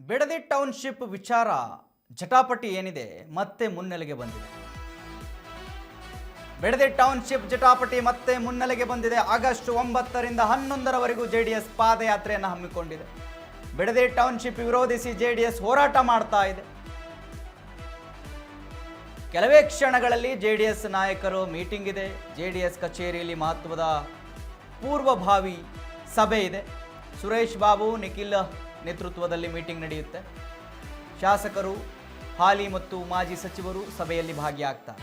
Bidadi township ವಿಚಾರ ಜಟಾಪಟಿ ಏನಿದೆ ಮತ್ತೆ ಮುನ್ನೆಲೆಗೆ ಬಂದಿದೆ. ಬಿಡದಿ ಟೌನ್ಶಿಪ್ ಜಟಾಪಟಿ ಮತ್ತೆ ಮುನ್ನೆಲೆಗೆ ಬಂದಿದೆ. ಆಗಸ್ಟ್ 9ರಿಂದ 11ರವರೆಗೂ ಜೆಡಿಎಸ್ ಪಾದಯಾತ್ರೆಯನ್ನು ಹಮ್ಮಿಕೊಂಡಿದೆ. ಬಿಡದಿ ಟೌನ್ಶಿಪ್ ವಿರೋಧಿಸಿ ಜೆಡಿಎಸ್ ಹೋರಾಟ ಮಾಡ್ತಾ ಇದೆ. ಕೆಲವೇ ಕ್ಷಣಗಳಲ್ಲಿ ಜೆಡಿಎಸ್ ನಾಯಕರು ಮೀಟಿಂಗ್ ಇದೆ. ಜೆಡಿಎಸ್ ಕಚೇರಿಯಲ್ಲಿ ಮಹತ್ವದ ಪೂರ್ವಭಾವಿ ಸಭೆ ಇದೆ. ಸುರೇಶ್ ಬಾಬು ನಿಖಿಲ್ ನೇತೃತ್ವದಲ್ಲಿ ಮೀಟಿಂಗ್ ನಡೆಯುತ್ತೆ. ಶಾಸಕರು, ಹಾಲಿ ಮತ್ತು ಮಾಜಿ ಸಚಿವರು ಸಭೆಯಲ್ಲಿ ಭಾಗಿಯಾಗ್ತಾರೆ.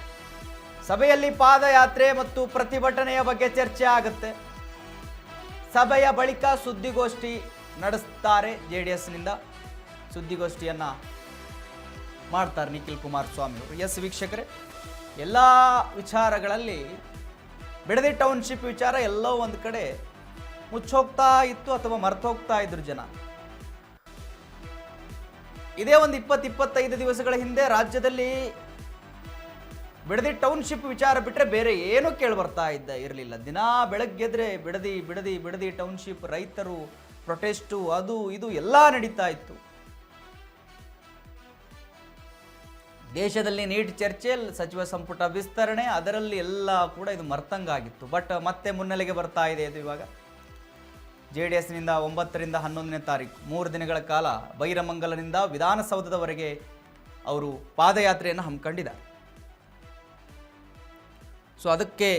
ಸಭೆಯಲ್ಲಿ ಪಾದಯಾತ್ರೆ ಮತ್ತು ಪ್ರತಿಭಟನೆಯ ಬಗ್ಗೆ ಚರ್ಚೆ ಆಗುತ್ತೆ. ಸಭೆಯ ಬಳಿಕ ಸುದ್ದಿಗೋಷ್ಠಿ ನಡೆಸ್ತಾರೆ. ಜೆಡಿಎಸ್ನಿಂದ ಸುದ್ದಿಗೋಷ್ಠಿಯನ್ನ ಮಾಡ್ತಾರೆ ನಿಖಿಲ್ ಕುಮಾರಸ್ವಾಮಿ ಅವರು. ಎಸ್ ವೀಕ್ಷಕರೇ, ಎಲ್ಲ ವಿಚಾರಗಳಲ್ಲಿ ಬಿಡದಿ ಟೌನ್ಶಿಪ್ ವಿಚಾರ ಎಲ್ಲೋ ಒಂದು ಕಡೆ ಮುಚ್ಚೋಗ್ತಾ ಇತ್ತು ಅಥವಾ ಮರ್ತೋಗ್ತಾ ಇದ್ರು ಜನ. ಇದೇ ಒಂದು 20-25 ದಿವಸಗಳ ಹಿಂದೆ ರಾಜ್ಯದಲ್ಲಿ ಬಿಡದಿ ಟೌನ್ಶಿಪ್ ವಿಚಾರ ಬಿಟ್ಟರೆ ಬೇರೆ ಏನೂ ಕೇಳಿಬರ್ತಾ ಇರಲಿಲ್ಲ. ದಿನಾ ಬೆಳಗ್ಗೆದ್ರೆ ಬಿಡದಿ ಬಿಡದಿ ಬಿಡದಿ ಟೌನ್ಶಿಪ್, ರೈತರು ಪ್ರೊಟೆಸ್ಟು, ಅದು ಇದು ಎಲ್ಲ ನಡೀತಾ ಇತ್ತು. ದೇಶದಲ್ಲಿ ನೀಟ್ ಚರ್ಚೆ, ಸಚಿವ ಸಂಪುಟ ವಿಸ್ತರಣೆ, ಅದರಲ್ಲಿ ಎಲ್ಲ ಕೂಡ ಇದು ಮರ್ತಂಗಾಗಿತ್ತು. ಬಟ್ ಮತ್ತೆ ಮುನ್ನೆಲೆಗೆ ಬರ್ತಾ ಇದೆ ಇದು. ಇವಾಗ ಜೆಡಿಎಸ್ನಿಂದ 9ರಿಂದ 11ನೇ ತಾರೀಕು 3 ದಿನಗಳ ಕಾಲ ಬೈರಮಂಗಲನಿಂದ ವಿಧಾನಸೌಧದವರೆಗೆ ಅವರು ಪಾದಯಾತ್ರೆಯನ್ನು ಹಮ್ಮಿಕೊಂಡಿದ್ದಾರೆ. ಸೊ ಅದಕ್ಕೆ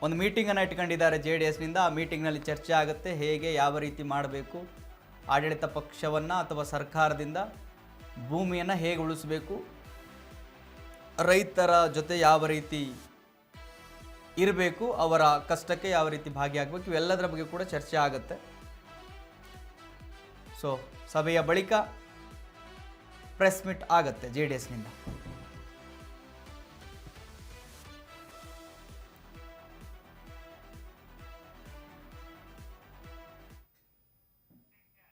ಒಂದು ಮೀಟಿಂಗನ್ನು ಇಟ್ಕೊಂಡಿದ್ದಾರೆ ಜೆಡಿಎಸ್ನಿಂದ. ಆ ಮೀಟಿಂಗ್ನಲ್ಲಿ ಚರ್ಚೆ ಆಗುತ್ತೆ, ಹೇಗೆ ಯಾವ ರೀತಿ ಮಾಡಬೇಕು, ಆಡಳಿತ ಪಕ್ಷವನ್ನು ಅಥವಾ ಸರ್ಕಾರದಿಂದ ಭೂಮಿಯನ್ನು ಹೇಗೆ ಉಳಿಸಬೇಕು, ರೈತರ ಜೊತೆ ಯಾವ ರೀತಿ ಇರಬೇಕು, ಅವರ ಕಷ್ಟಕ್ಕೆ ಯಾವ ರೀತಿ ಭಾಗಿಯಾಗಬೇಕು, ಇವೆಲ್ಲದರ ಬಗ್ಗೆ ಕೂಡ ಚರ್ಚೆ ಆಗುತ್ತೆ. ಸೊ ಸಭೆಯ ಬಳಿಕ ಪ್ರೆಸ್ ಮೀಟ್ ಆಗುತ್ತೆ ಜೆಡಿಎಸ್ನಿಂದ.